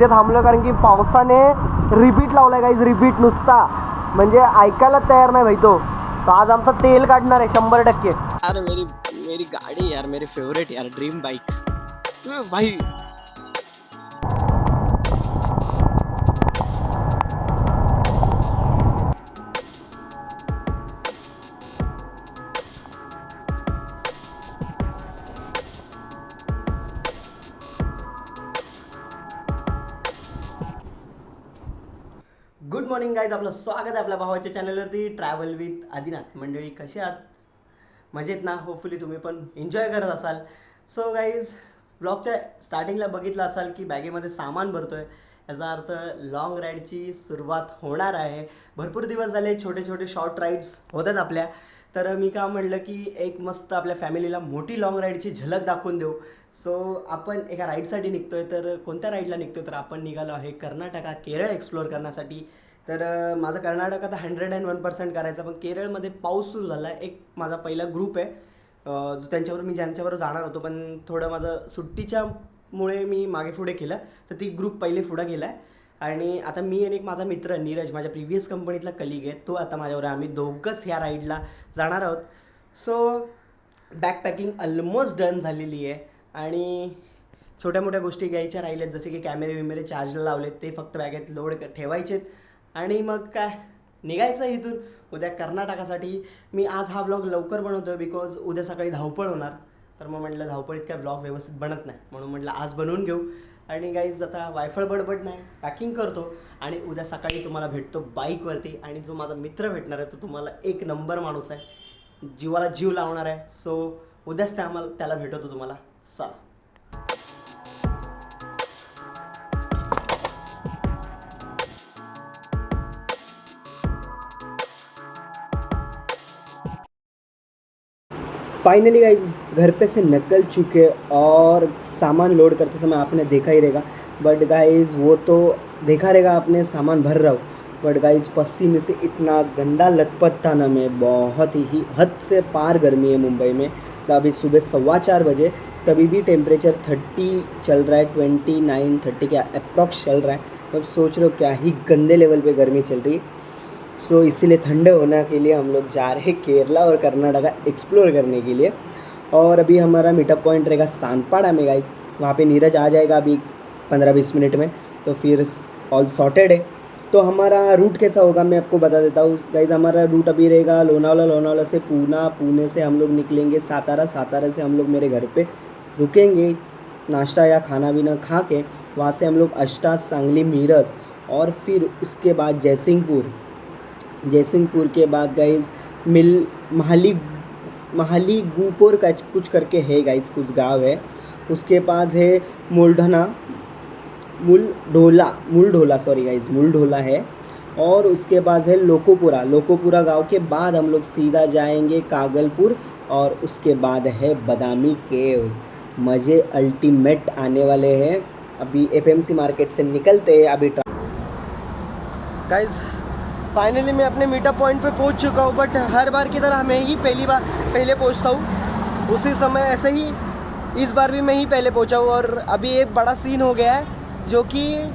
इथे थांबलो कारण की पावसाने रिपीट लावलाय गाईज, रिपीट नुसता, म्हणजे ऐकायला तयार नाही भाई तो. तो आज आमचा तेल काढणार आहे 100%. यार मेरी गाड़ी यार, मेरी फेवरेट यार, ड्रीम बाइक भाई. गुड मॉर्निंग गाईज, आपलं स्वागत आहे आपल्या भावाच्या चॅनलवरती ट्रॅव्हल विथ आदिनाथ. मंडळी कशी आहात? मजेत ना? होपफुली तुम्ही पण एन्जॉय करत असाल. सो गाईज, ब्लॉगच्या स्टार्टिंगला बघितलं असाल की बॅगेमध्ये सामान भरतो आहे, याचा अर्थ लॉंग राईडची सुरुवात होणार आहे. भरपूर दिवस झाले छोटे छोटे शॉर्ट राईड्स होतात आपल्या, तर मी का म्हणलं की एक मस्त आपल्या फॅमिलीला मोठी लॉंग राईडची झलक दाखवून देऊ. सो आपण एका राईडसाठी निघतो आहे. तर कोणत्या राईडला निघतो आहे? तर आपण निघालो आहे कर्नाटका केरळ एक्सप्लोअर करण्यासाठी. तर माझं कर्नाटक आता 101% करायचं, पण केरळमध्ये पाऊस सुरू झाला आहे. एक माझा पहिला ग्रुप आहे त्यांच्यावर मी ज्यांच्याबरोबर जाणार होतो, पण थोडं माझं सुट्टीच्यामुळे मी मागे पुढे केलं, तर ती ग्रुप पहिले पुढं गेला आहे. आणि आता मी आणि एक माझा मित्र नीरज, माझ्या प्रिव्हियस कंपनीतला कलिग आहे, तो आता माझ्यावर आहे. आम्ही दोघंच ह्या राईडला जाणार आहोत. सो बॅकपॅकिंग ऑलमोस्ट डन झालेली आहे आणि छोट्या मोठ्या गोष्टी घ्यायच्या राहिल्यात, जसे की कॅमेरे चार्जला लावलेत, ते फक्त बॅगेत लोड ठेवायचेत आणि मग काय निघायचं इथून उद्या कर्नाटकासाठी. मी आज हा व्लॉग लवकर बनवतो आहे बिकॉज उद्या सकाळी धावपळ होणार, तर मग म्हटलं धावपळीत काय व्लॉग व्यवस्थित बनत नाही, म्हणून म्हटलं आज बनवून घेऊ. आणि गाईज आता वायफळ बडबड नाही, पॅकिंग करतो आणि उद्या सकाळी तुम्हाला भेटतो बाईकवरती. आणि जो माझा मित्र भेटणार आहे तो तुम्हाला एक नंबर माणूस आहे, जीवाला जीव लावणार आहे. सो उद्याच त्याला भेटवतो तुम्हाला. चला. फाइनली गाइज घर पे से निकल चुके और सामान लोड करते समय आपने देखा ही रहेगा, बट गाइज वो तो देखा रहेगा आपने सामान भर रहा हो, बट गाइज पसीने से इतना गंदा लथपथ था ना, मैं बहुत ही हद से पार गर्मी है मुंबई में. तो अभी सुबह 4:15 बजे, तभी भी टेम्परेचर 30 चल रहा है, 29-30 के अप्रॉक्स चल रहा है. अब सोच रहे हो क्या ही गंदे लेवल पे गर्मी चल रही है. सो इसीलिए ठंडे होने के लिए हम लोग जा रहे हैं केरला और कर्नाटका एक्सप्लोर करने के लिए. और अभी हमारा मीटअप पॉइंट रहेगा सानपाड़ा में गाइज. वहाँ पे नीरज आ जाएगा अभी 15-20 मिनट में, तो फिर ऑल सॉर्टेड है. तो हमारा रूट कैसा होगा मैं आपको बता देता हूँ गाइज. हमारा रूट अभी रहेगा लोनावला से पूना, पुणे से हम लोग निकलेंगे सातारा से हम लोग मेरे घर पे रुकेंगे, नाश्ता या खाना पीना खा के वहाँ से हम लोग अष्टा, सांगली, मीरज और फिर उसके बाद जयसिंहपुर के बाद गाइज महाली गुपुर का कुछ करके है गाइज, कुछ गांव है. उसके पास है मुलढोला है. और उसके बाद है लोकोपुरा गांव के बाद हम लोग सीधा जाएंगे कागलपुर और उसके बाद है बादामी केव्स. मज़े अल्टीमेट आने वाले हैं. अभी एफएमसी मार्केट से निकलते हैं अभी. गाइज फाइनली मैं अपने मीटअप पॉइंट पे पहुंच चुका हूँ, बट हर बार की तरह मैं ही पहले पहुंचता हूँ. उसी समय ऐसे ही इस बार भी मैं ही पहले पहुंचा हूँ. और अभी एक बड़ा सीन हो गया है, जो कि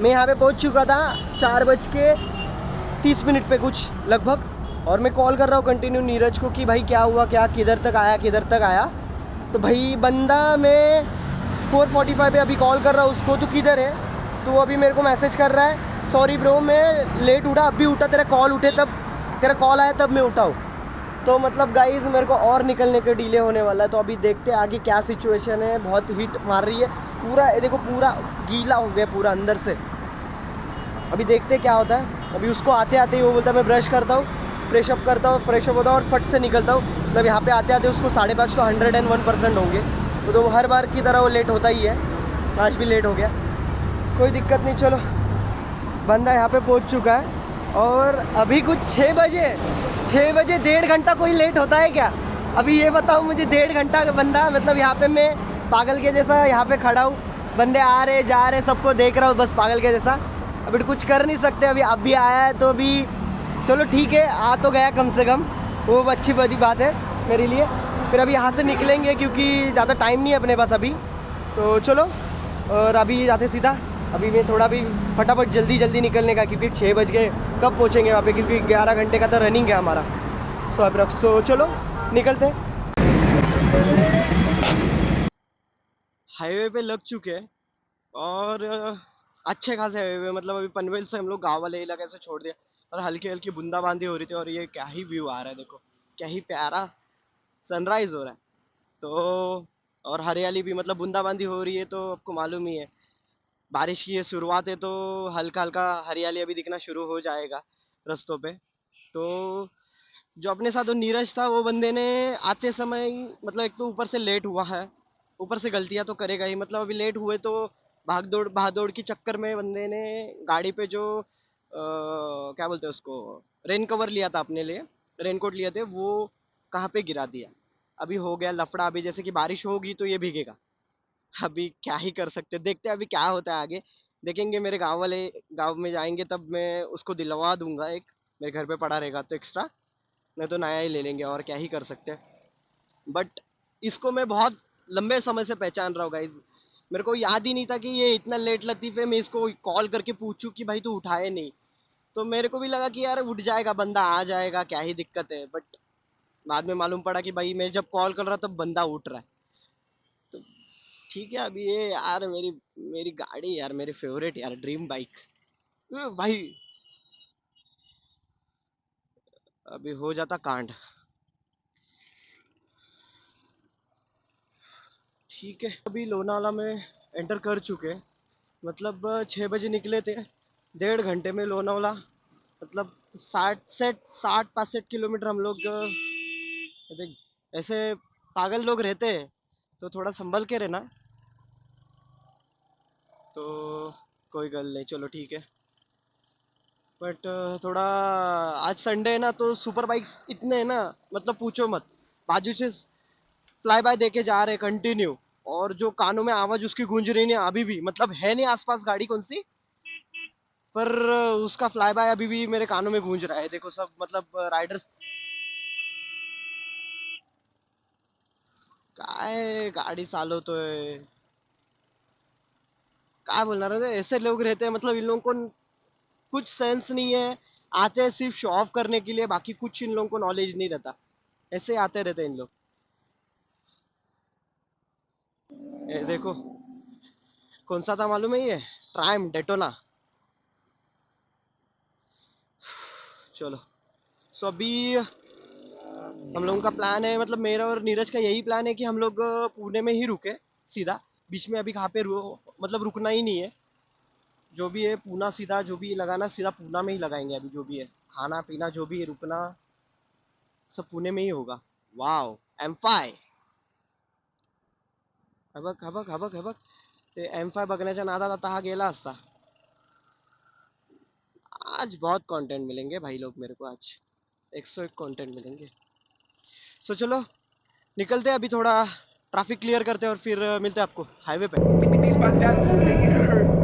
मैं यहाँ पे पहुंच चुका था 4:30 पे कुछ लगभग, और मैं कॉल कर रहा हूँ कंटिन्यू नीरज को कि भाई क्या हुआ, क्या किधर तक आया. तो भाई बंदा मैं 4:45 पे अभी कॉल कर रहा हूँ उसको, तो किधर है, तो अभी मेरे को मैसेज कर रहा है, सॉरी ब्रो मैं लेट उठा, अभी उठा, तेरा कॉल आया तब मैं उठा हूँ. तो मतलब गाइस मेरे को और निकलने के डिले होने वाला है. तो अभी देखते हैं आगे क्या सिचुएशन है. बहुत हीट मार रही है, पूरा देखो पूरा गीला हो गया पूरा अंदर से. अभी देखते हैं क्या होता है. अभी उसको आते ही वो बोलता है मैं ब्रश करता हूँ, फ्रेशअप होता हूँ और फट से निकलता हूँ. मतलब यहाँ पे आते उसको 5:30 तो 101% होंगे. तो हर बार की तरह वो लेट होता ही है. आज भी लेट हो गया, कोई दिक्कत नहीं. चलो, बंदा यहाँ पे पहुँच चुका है. और अभी कुछ 6 बजे 1.5 घंटा कोई लेट होता है क्या? अभी ये बताओ मुझे. 1.5 घंटा का बंदा, मतलब यहाँ पे मैं पागल के जैसा यहाँ पे खड़ा हूँ, बंदे आ रहे जा रहे, सबको देख रहा हूँ बस पागल के जैसा. अभी कुछ कर नहीं सकते. अभी आया है तो अभी चलो ठीक है, आ तो गया कम से कम, वो अच्छी बड़ी बात है मेरे लिए. फिर अभी यहाँ से निकलेंगे क्योंकि ज़्यादा टाइम नहीं है अपने पास अभी. तो चलो, और अभी जाते सीधा अभी मैं थोड़ा भी फटाफट जल्दी जल्दी निकलने का, क्योंकि 6 बज गए, कब पहुँचेंगे वहाँ पे, क्योंकि 11 घंटे का तो रनिंग है हमारा। सो अप्रॉक्स, सो चलो निकलते हैं। हाईवे पे लग चुके हैं और अच्छे खासे हाईवे, मतलब अभी पनवेल से हम लोग गाँव वाले इलाके से छोड़ दिया और हल्की हल्की बूंदाबांदी हो रही थी और ये क्या ही व्यू आ रहा है, देखो क्या ही प्यारा सनराइज हो रहा है। तो और हरियाली भी, मतलब बूंदाबांदी हो रही है तो आपको मालूम ही है, बारिश की ये शुरुआत है तो हल्का हल्का हरियाली अभी दिखना शुरू हो जाएगा रास्तों पे। तो जो अपने साथ वो नीरज था, वो बंदे ने आते समय मतलब एक तो ऊपर से लेट हुआ है, ऊपर से गलतियां तो करेगा ही, मतलब अभी लेट हुए तो भाग दौड़ की चक्कर में बंदे ने गाड़ी पे जो क्या बोलते हैं उसको, रेन कवर लिया था अपने लिए, रेनकोट लिए थे, वो कहाँ पे गिरा दिया। अभी हो गया लफड़ा, अभी जैसे कि बारिश होगी तो ये भीगेगा। अभी क्या ही कर सकते हैं, देखते हैं अभी क्या होता है आगे, देखेंगे। मेरे गांव वाले गांव में जाएंगे तब मैं उसको दिलवा दूंगा, एक मेरे घर पे पड़ा रहेगा तो एक्स्ट्रा, नहीं तो नया ही ले लेंगे, और क्या ही कर सकते हैं। बट इसको मैं बहुत लंबे समय से पहचान रहा हूँ गाइज, मेरे को याद ही नहीं था कि ये इतना लेट लतीफ़ है, मैं इसको कॉल करके पूछूं कि भाई तू उठाए नहीं। तो मेरे को भी लगा कि यार उठ जाएगा बंदा, आ जाएगा, क्या ही दिक्कत है, बट बाद में मालूम पड़ा कि भाई मैं जब कॉल कर रहा तब बंदा उठ रहा है। तो ठीक है, अभी ये यार मेरी मेरी गाड़ी यार, मेरी फेवरेट यार, ड्रीम बाइक भाई, अभी हो जाता कांड। ठीक है, अभी लोनावाला में एंटर कर चुके हैं, मतलब 6 बजे निकले थे, 1.5 घंटे में लोनावाला, मतलब 60 65 किलोमीटर हम लोग देख, ऐसे पागल लोग रहते हैं तो थोड़ा संभल के रहना। तो कोई गल नहीं, चलो ठीक है। बट थोड़ा आज संडे है ना, तो सुपर बाइक्स इतने हैं ना, मतलब पूछो मत, बाजू से फ्लाई बाय देके जा रहे कंटिन्यू, और जो कानों में आवाज उसकी गूंज रही है अभी भी, मतलब है नहीं आसपास गाड़ी कौन सी, पर उसका फ्लाई बाय अभी भी मेरे कानों में गूंज रहा है, देखो सब, मतलब राइडर्स, काय गाड़ी चालवतोय, काय बोलणार है, ऐसे लोग रहते हैं, मतलब इन लोगों को कुछ सेंस नहीं है, आते हैं सिर्फ शो ऑफ करने के लिए, बाकी कुछ इन लोगों को नॉलेज नहीं रहता, ऐसे आते रहते हैं इन लोग। ये देखो, कौन सा था मालूम है, ये ट्राइम डेटोना। चलो, सो अभी हम लोगों का प्लान है, मतलब मेरा और नीरज का यही प्लान है कि हम लोग पुणे में ही रुके सीधा, बीच में अभी कहाँ पे मतलब रुकना ही नहीं है, जो भी है पूना सीधा, जो भी लगाना सीधा पूना में ही लगाएंगे, अभी जो भी है खाना पीना जो भी है रुकना सब पुणे में ही होगा। वाव, M5, हे बघ, ते M5 बघण्याच्या नादात आता हा गेला असता। आज बहुत कंटेंट मिलेंगे भाई लोग मेरे को, आज 101 कंटेंट मिलेंगे। सो चलो निकलते हैं, अभी थोड़ा ट्रैफिक क्लियर करते हैं और फिर मिलते हैं आपको highway pay. These my dance make it hurt.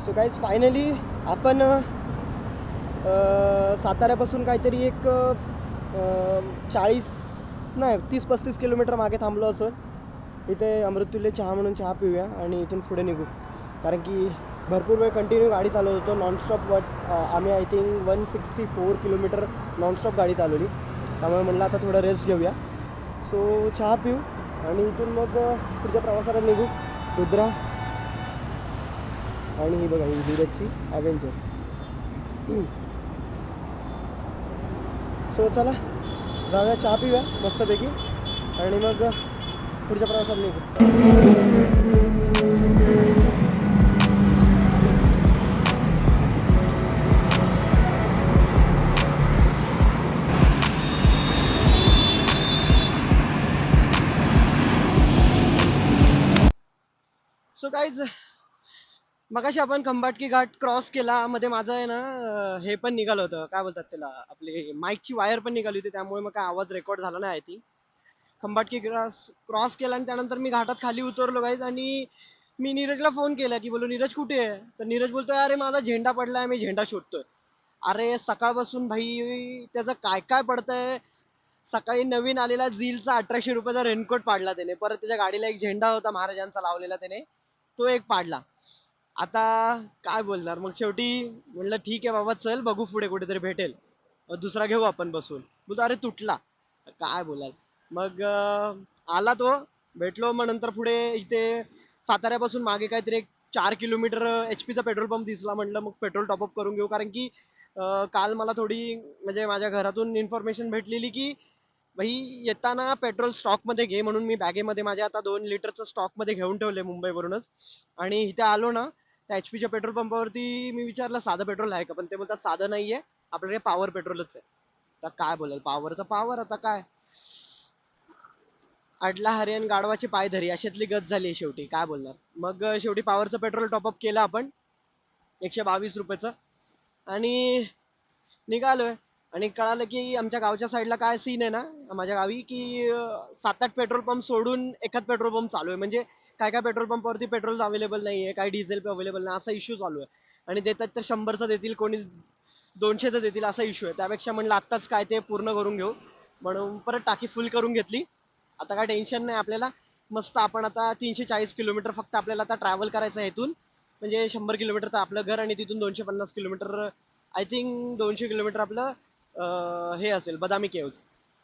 So guys finally आपण साताऱ्यापासून काहीतरी एक 40 नाही 30-35 किलोमीटर मागे थांबलो असं, इथे अमृतुल्य चहा म्हणून चहा पिऊया आणि इथून पुढे निघू, कारण की भरपूर वेळ कंटिन्यू गाडी चालवत होतो नॉनस्टॉप. आम्ही आय थिंक 164 किलोमीटर नॉनस्टॉप गाडी चालवली, त्यामुळे म्हणलं आता थोडं रेस्ट घेऊया. सो चहा पिऊ आणि इथून मग पुढच्या प्रवासाला निघू. रुद्रा आणि ही बघा ही धीरजची ॲव्हेंचर. सो चला जाऊया, चहा पिऊया मस्तपैकी आणि मग पुढच्या प्रवासाला निघू. सो गाईज, मगाशी आपण खंबाटकी घाट क्रॉस केला, मध्ये माझं आहे ना हे पण निघालं होतं, काय बोलतात त्याला, आपली माईकची वायर पण निघाली होती, त्यामुळे मग काय आवाज रेकॉर्ड झाला नाही आय थिंक. खंबाटकी क्रॉस केला आणि त्यानंतर मी घाटात खाली उतरलो गाईज. आणि मी नीरजला फोन केला की बोललो नीरज कुठे आहे, तर नीरज बोलतोय अरे माझा झेंडा पडलाय, मी झेंडा शोधतोय. अरे सकाळपासून भाई त्याचं काय काय पडतंय. सकाळी नवीन आलेला झीलचा 1800 रुपयाचा रेनकोट पाडला त्याने, परत त्याच्या गाडीला एक झेंडा होता महाराजांचा लावलेला त्याने, तो एक पाडला. आता काय बोलणार, मग शेवटी म्हणलं ठीक आहे बाबा चल बघू पुढे कुठेतरी भेटेल, दुसरा घेऊ आपण बसून. बोलतो अरे तुटला. तर काय बोलाल. मग आला तो, भेटलो. मग नंतर पुढे इथे साताऱ्यापासून मागे काहीतरी एक 4 किलोमीटर HP चा पेट्रोल पंप दिसला. म्हटलं मग पेट्रोल टॉपअप करून घेऊ, कारण की काल मला थोडी म्हणजे माझ्या घरातून इन्फॉर्मेशन भेटलेली की भाई येताना पेट्रोल स्टॉक मध्ये घे, म्हणून मी बॅगेमध्ये माझ्या आता 2 लिटरचं स्टॉक मध्ये घेऊन ठेवले मुंबईवरूनच. आणि इथे आलो ना त्या HP च्या पेट्रोल पंपावरती मी विचारलं साधं पेट्रोल आहे का, पण ते बोलतात साधं नाहीये, आपल्याकडे पॉवर पेट्रोलच आहे. आता काय बोलाल, पॉवर तर पॉवर, आता काय. अडला हरियन गाढवाची पाय धरी अशातली गत झाली शेवटी, काय बोलणार. मग शेवटी पॉवरचं पेट्रोल टॉपअप केलं आपण 122 रुपयाचं आणि निघालोय. आणि कळालं की आमच्या गावच्या साईडला काय सीन आहे ना माझ्या गावी, की 7-8 पेट्रोल पंप सोडून एखाद पेट्रोल पंप चालू आहे. म्हणजे काय काय पेट्रोल पंपावरती पेट्रोल अवेलेबल नाहीये, काय डिझेल अवेलेबल नाही, असा इश्यू चालू आहे. आणि देतात तर 100चं देतील, कोणी 200चं देतील, असा इश्यू आहे. त्यापेक्षा म्हणलं आत्ताच काय ते पूर्ण करून घेऊ, म्हणून परत टाकी फुल करून घेतली. आता काय टेन्शन नाही आपल्याला. मस्त आपण आता 340 किलोमीटर फक्त आपल्याला आता ट्रॅव्हल करायचं आहे इथून. म्हणजे 100 किलोमीटर तर आपलं घर, आणि तिथून 250 किलोमीटर, आय थिंक 200 किलोमीटर आपलं हे असेल बदामी केव्ज.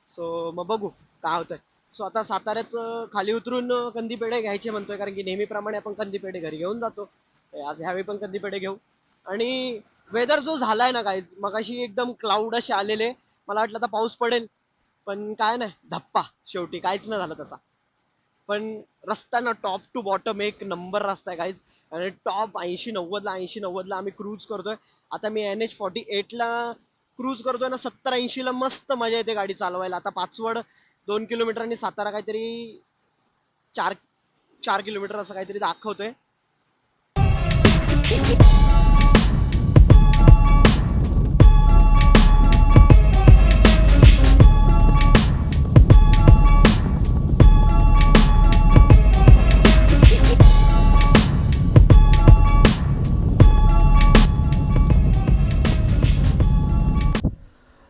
सो मग बघू काय होतंय. सो आता साताऱ्यात खाली उतरून कंदी पेढे घ्यायचे म्हणतोय, कारण की नेहमीप्रमाणे आपण कंदी पेढे घरी घेऊन जातो. आज ह्यावेळी पण कंदी पेढे घेऊ. आणि वेदर जो झालाय ना गाईज, मगाशी एकदम क्लाउड असे आलेले, मला वाटलं आता पाऊस पडेल, पण काय नाही, धप्पा. शेवटी काहीच नाही झालं तसा. पण रस्ता ना टॉप टू बॉटम एक नंबर रस्ता आहे गाईज. आणि टॉप 80-90ला आम्ही क्रूज करतोय. आता मी NH-48 ला क्रूज करतोय ना, 70-80 ला मस्त मजा येते गाडी चालवायला. आता पाचवड 2 किलोमीटर आणि सातारा काहीतरी 4 किलोमीटर असं काहीतरी दाखवतोय.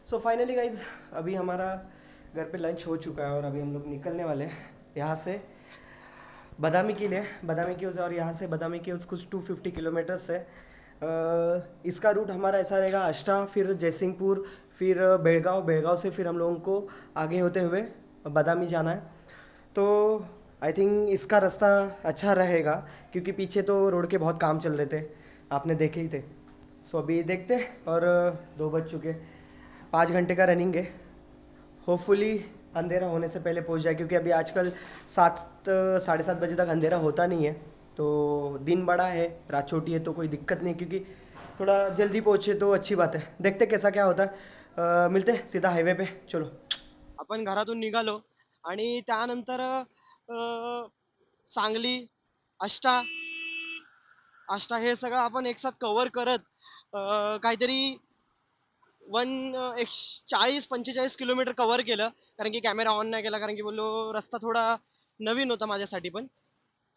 सो फाइनली गाइज अभी हमारा घर पे लंच हो चुका है और अभी हम लोग निकलने वाले हैं यहाँ से बदामी के लिए, बदामी केव्स है। और यहाँ से बदामी केव्स कुछ 250 किलोमीटर्स है। इसका रूट हमारा ऐसा रहेगा, अष्टा, फिर जयसिंहपुर, फिर बेड़गांव, बेड़गांव से फिर हम लोगों को आगे होते हुए बदामी जाना है। तो आई थिंक इसका रास्ता अच्छा रहेगा, क्योंकि पीछे तो रोड के बहुत काम चल रहे थे, आपने देखे ही थे। सो अभी देखते हैं। और 2 बज चुके, 5 घंटे का रनिंग है। होपफुली अंधेरा होने से पहले पहुंच जाए, क्योंकि अभी आजकल 7-7:30 बजे तक अंधेरा होता नहीं है। तो दिन बड़ा है, रात छोटी है, तो कोई दिक्कत नहीं, क्योंकि थोड़ा जल्दी पहुंचे तो अच्छी बात है। देखते कैसा क्या होता है। मिलते हैं सीधा हाईवे पे, चलो। आपण घरातून निघालो आणि त्यानंतर सांगली, आष्टा आष्टा हे सगळं आपण एक साथ कव्हर करत काहीतरी 40-45 किलोमीटर कव्हर केलं. कारण की कॅमेरा ऑन नाही केला, कारण की बोललो रस्ता थोडा नवीन होता माझ्यासाठी पण.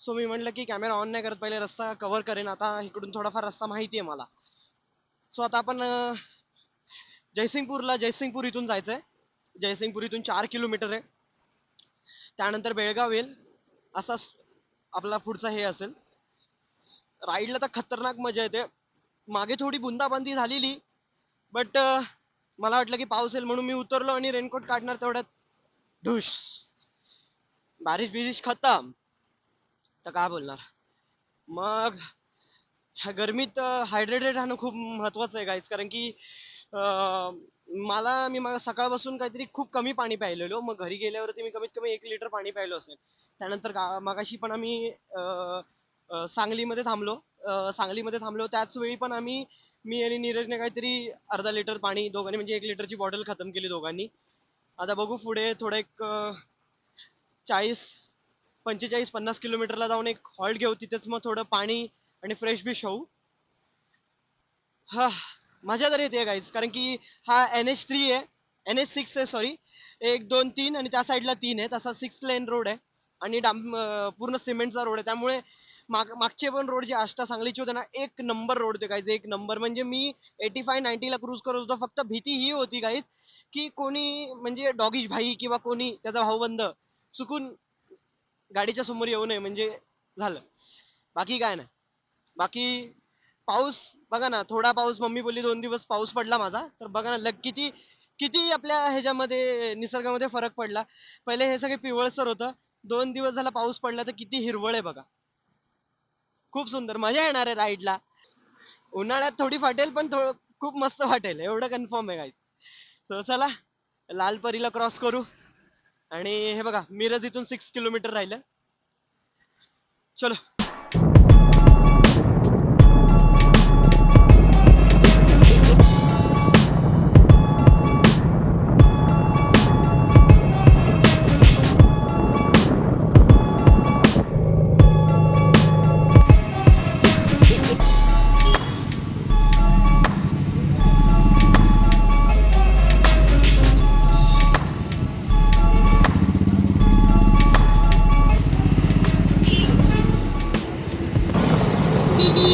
सो मी म्हटलं की कॅमेरा ऑन नाही करत, पहिले रस्ता कव्हर करेन. आता इकडून थोडाफार रस्ता माहिती आहे मला. सो आता आपण जयसिंगपूर इथून जायचंय. जयसिंगपूर इथून 4 किलोमीटर आहे. त्यानंतर बेळगाव येईल, असा आपला पुढचा हे असेल. राईडला तर खतरनाक मजा येते. मागे थोडी बुंदाबांदी झालेली, बट मला वाटलं की पाऊस येईल म्हणून मी उतरलो आणि रेनकोट काढणार तेवढ्यात धुश, बारिश खतम. तर काय बोलणार. मग ह्या गरमीत हायड्रेटेड राहणं खूप महत्वाचं आहे गाईज, कारण की मी सकाळपासून काहीतरी खूप कमी पाणी प्यायलेलो. मग घरी गेल्यावरती मी कमीत कमी 1 लिटर पाणी प्यायलो असेल. त्यानंतर मगाशी पण आम्ही सांगलीमध्ये थांबलो. त्याच वेळी पण मी आणि नीरजने काहीतरी अर्धा लिटर पाणी दोघांनी, म्हणजे 1 लिटरची बॉटल खतम केली दोघांनी. आता बघू पुढे थोडं एक 45-50 किलोमीटरला जाऊन एक हॉल्ट घेऊ, तिथेच मग थोडं पाणी आणि फ्रेश बिश होऊ. हा, मजा तर येते गाईज, कारण की हा NH6 आहे, सॉरी. 1 2 3 आणि त्या साईडला 3 आहे. तसा 6 लेन रोड आहे आणि पूर्ण सिमेंटचा रोड आहे. त्यामुळे मागचे पण रोड जे आष्टा सांगलीचे होते ना, एक नंबर रोड होते गाईज, एक नंबर. म्हणजे मी 85-90 ला क्रूज करत होतो. फक्त भीती ही होती गाईज की कोणी म्हणजे डॉगीश भाई किंवा कोणी त्याचा भाऊबंद चुकून गाडीच्या समोर येऊ नये, म्हणजे झालं. बाकी काय नाही. बाकी पाऊस बघा ना, थोडा पाऊस, मम्मी बोलली 2 दिवस पाऊस पडला माझा, तर बघा ना किती किती आपल्या ह्याच्यामध्ये निसर्गामध्ये फरक पडला. पहिले हे सगळे पिवळसर होतं, 2 दिवस झाला पाऊस पडला तर किती हिरवळ आहे बघा. खूप सुंदर मजा येणार आहे राईडला. उन्हाळ्यात थोडी फाटेल पण खूप मस्त वाटेल एवढं कन्फर्म आहे गाईज. तर चला लालपरीला क्रॉस करू. आणि हे बघा मिरज इथून 6 किलोमीटर राहिलं. चलो.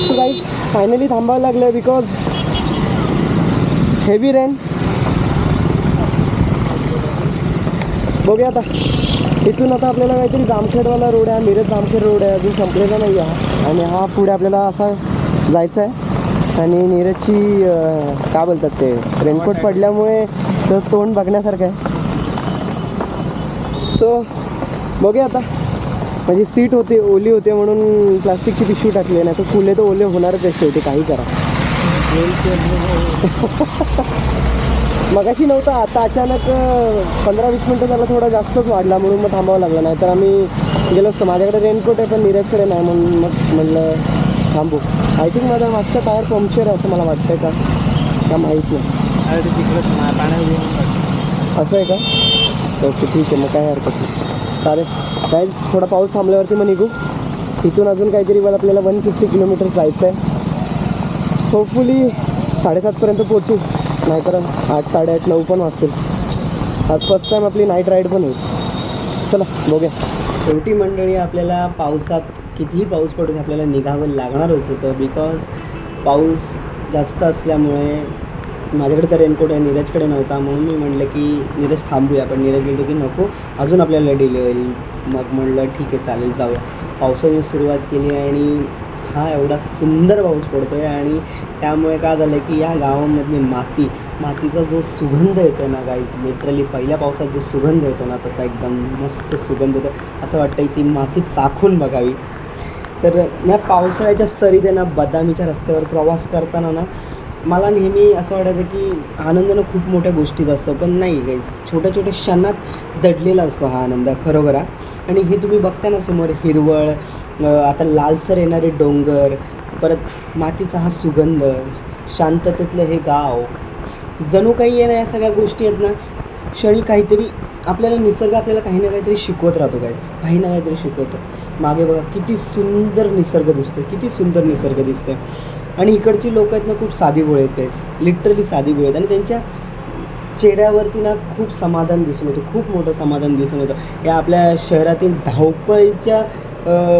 सो गाईज फायनली थांबावं लागलं बिकॉज हेवी रेन. बघूया आता इथून आता आपल्याला काहीतरी जामखेडवाला रोड आहे, मिरज जामखेड रोड आहे, अजून संपलेला नाही आहे. आणि हा पुढे आपल्याला असा जायचं आहे. आणि नीरजची काय बोलतात ते रेनकोट पडल्यामुळे तर तोंड बघण्यासारखं आहे. सो बघूया आता. म्हणजे सीट होते ओली होते म्हणून प्लास्टिकची पिशवी टाकली, नाही तर फुले तर ओले होणारच आहे शेवटी, काही करा. मगाशी नव्हता, आता अचानक 15-20 मिनटं झालं थोडा जास्तच वाढला म्हणून मग थांबावं लागलं. नाही तर आम्ही गेलो असतो. माझ्याकडे रेनकोट आहे पण नीरजकडे नाही म्हणून मग म्हणलं थांबू. आय थिंक माझा मागचा टायर पंक्चर आहे असं मला वाटतंय का माहीत नाही. असं आहे का? ओके ठीक आहे, मग काय हरकत नाही. चालेल गाईज, थोडा पाऊस थांबल्यावरती मग निघू. इथून अजून काहीतरी आपल्याला 150 किलोमीटर जायचं आहे. होपफुली 7:30पर्यंत पोचू, नाहीतर 8, 8:30, 9 पण वाजतील. आज फर्स्ट टाईम आपली नाईट राईड पण होईल. चला बघूया. शेवटी मंडळी आपल्याला पावसात कितीही पाऊस पडू आपल्याला निघावं लागणारच होतं. बिकॉज पाऊस जास्त असल्यामुळे माझ्याकडे तर रेनकोट आहे, नीरजकडे नव्हता. म्हणून मी म्हटलं की नीरज थांबूया, पण नीरज म्हणतो की नको अजून आपल्याला डिले होईल. मग म्हटलं ठीक आहे चालेल जाऊया. पावसाची सुरुवात केली आणि हा एवढा सुंदर पाऊस पडतो आहे. आणि त्यामुळे काय झालं की या गावामधली मातीचा जो सुगंध येतो ना गाईज, लिटरली पहिल्या पावसात जो सुगंध येतो ना तसा एकदम मस्त सुगंध येतो. असं वाटतं की ती माती चाखून बघावी. तर या पावसाळ्याच्या सरीत आहे ना, बदामीच्या रस्त्यावर प्रवास करताना ना मला नेहमी असं वाटायचं की आनंदानं खूप मोठ्या गोष्टीत असतो, पण नाही गाईज, छोट्या छोट्या क्षणात दडलेला असतो हा आनंद खरोखर. आणि हे तुम्ही बघता ना समोर हिरवळ, आता लालसर येणारे डोंगर, परत मातीचा हा सुगंध, शांततेतलं हे गाव, जणू काही आहे ना या सगळ्या गोष्टी आहेत ना क्षणी काहीतरी आपल्याला निसर्ग आपल्याला काही ना काहीतरी शिकवत राहतो गाईज, काही ना काहीतरी शिकवतो. मागे बघा किती सुंदर निसर्ग दिसतो, किती सुंदर निसर्ग दिसतो. आणि इकडची लोक आहेत ना खूप साधीभोळे आहेत गाईज, लिटरली साधीभोळे आहेत. आणि त्यांच्या चेहऱ्यावरती ना खूप समाधान दिसून येतं, खूप मोठं समाधान दिसून येतं. या आपल्या शहरातील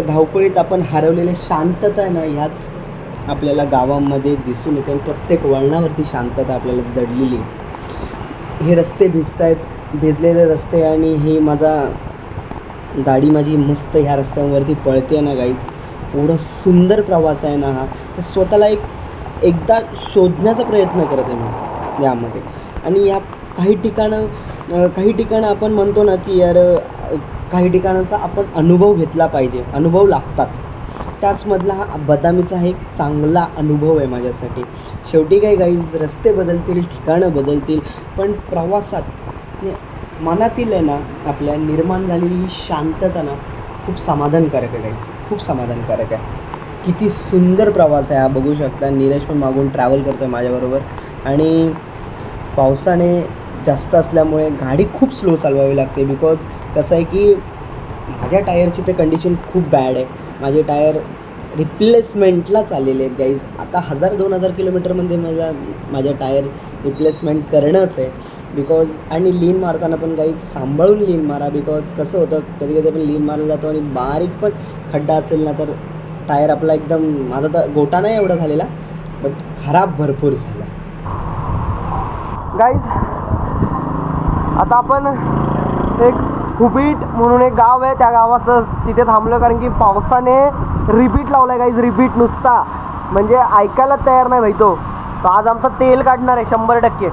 धावपळीत आपण हरवलेल्या शांतता आहे ना ह्याच आपल्याला गावामध्ये दिसून येते. आणि प्रत्येक वळणावरती शांतता आपल्याला दडलेली. हे रस्ते भिजत आहेत, भिजलेले रस्ते, आणि हे गाडी माझी मस्त ह्या रस्त्यांवरती पळते ना गाईज. एवढा सुंदर प्रवास आहे ना हा. तर स्वतःला एकदा शोधण्याचा प्रयत्न करत आहे मी यामध्ये. आणि या काही ठिकाणं आपण म्हणतो ना की यार काही ठिकाणांचा आपण अनुभव घेतला पाहिजे, अनुभव लागतात. त्याचमधला हा बदामीचा हा एक चांगला अनुभव आहे माझ्यासाठी. शेवटी काय गाईज, रस्ते बदलतील, ठिकाणं बदलतील, पण प्रवासात मनातील आहे ना आपल्या निर्माण झालेली ही शांतता ना खूप समाधानकारक आहे गाईज, खूप समाधानकारक आहे. किती सुंदर प्रवास आहे हा, बघू शकता. नीरज पण मागून ट्रॅव्हल करतो आहे माझ्याबरोबर. आणि पावसाने जास्त असल्यामुळे गाडी खूप स्लो चालवावी लागते. बिकॉज कसं आहे की माझ्या टायरची तर कंडिशन खूप बॅड आहे. माझे टायर रिप्लेसमेंटला चाललेले आहेत गाईज. आता 1000-2000 किलोमीटरमध्ये माझ्या टायर रिप्लेसमेंट करणंच आहे. बिकॉज आणि लीन मारताना पण काही सांभाळून लीन मारा. बिकॉज कसं होतं कधी कधी आपण लीन मारला जातो आणि बारीक पण खड्डा असेल ना तर टायर आपला एकदम, माझा तर गोटा नाही एवढा झालेला बट खराब भरपूर झाला. गाईज आता आपण एक हुबीट म्हणून एक गाव आहे, त्या गावाचं तिथे थांबलो कारण की पावसाने रिपीट लावला आहे गाईज. रिपीट नुसता म्हणजे ऐकायला तयार नाही भाई तो. आज आमचा तेल काढणार आहे 100%.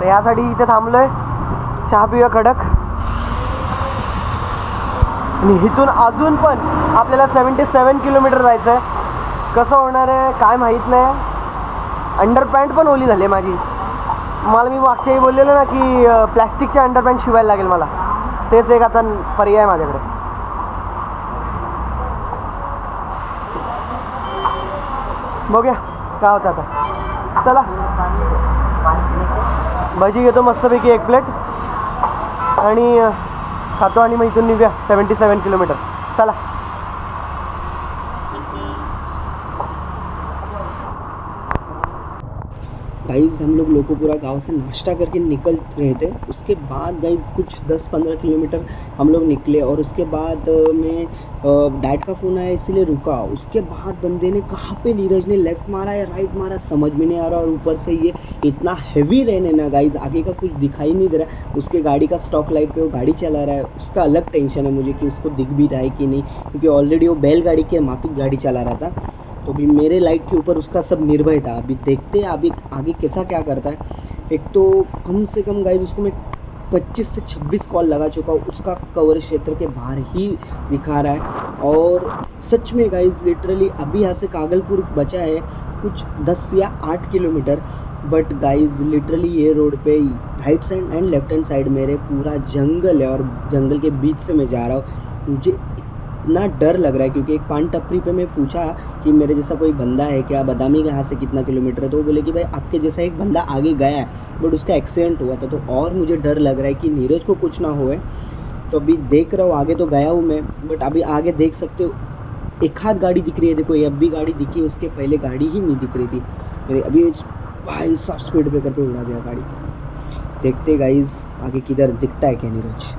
तर यासाठी इथे थांबलो आहे, चहा पिऊया कडक. आणि इथून अजून पण आपल्याला 77 किलोमीटर जायचं आहे. कसं होणार आहे काय माहीत नाही. अंडरपॅन्ट पण ओली झाली आहे माझी. मला मी मागच्याही बोललेलो ना की प्लॅस्टिकच्या अंडरपॅन्ट शिवायला लागेल मला. तेच एक आता पर्याय माझ्याकडे. बघूया काय होतं आता. चला भजी घेतो मस्तपैकी 1 प्लेट आणि खातो आणि मग इथून निघूया 77 किलोमीटर. चला. गाइज़ हम लोग लोकोपुरा गांव से नाश्ता करके निकल रहे थे. उसके बाद गाइज़ कुछ 10-15 किलोमीटर हम लोग निकले और उसके बाद मैं डैड का फ़ोन आया इसीलिए रुका. उसके बाद बंदे ने कहाँ पे नीरज ने लेफ़्ट मारा या राइट मारा समझ में नहीं आ रहा. और ऊपर से ये इतना हैवी रहने ना गाइज़ आगे का कुछ दिखाई नहीं दे रहा. उसके गाड़ी का स्टॉक लाइट पे वो गाड़ी चला रहा है. उसका अलग टेंशन है मुझे कि उसको दिख भी रहा है कि नहीं, क्योंकि ऑलरेडी वो बैलगाड़ी के माफिक गाड़ी चला रहा था. तो अभी मेरे लाइट के ऊपर उसका सब निर्भय था. अभी देखते हैं अभी आगे कैसा क्या करता है. एक तो कम से कम गाइज उसको मैं 25 से 26 कॉल लगा चुका हूँ. उसका कवर क्षेत्र के बाहर ही दिखा रहा है. और सच में गाइज लिटरली अभी यहाँ से कागलपुर बचा है कुछ 10 या 8 किलोमीटर. बट गाइज लिटरली ये रोड पे right side and left hand side मेरे पूरा जंगल है और जंगल के बीच से मैं जा रहा हूँ. मुझे इतना डर लग रहा है क्योंकि एक पान टपरी पे मैं पूछा कि मेरे जैसा कोई बंदा है क्या, बदामी के यहाँ से कितना किलोमीटर है. तो वो बोले कि भाई आपके जैसा एक बंदा आगे गया है बट उसका एक्सीडेंट हुआ था. तो और मुझे डर लग रहा है कि नीरज को कुछ ना होए. तो अभी देख रहा हूँ आगे तो गया हूँ मैं बट अभी आगे देख सकते हो एक हाथ गाड़ी दिख रही है. देखो ये अब भी गाड़ी दिखी, उसके पहले गाड़ी ही नहीं दिख रही थी. मेरे अभी भाई साहब स्पीड ब्रेकर पे उड़ा दिया गाड़ी. देखते गाइज आगे किधर दिखता है क्या नीरज.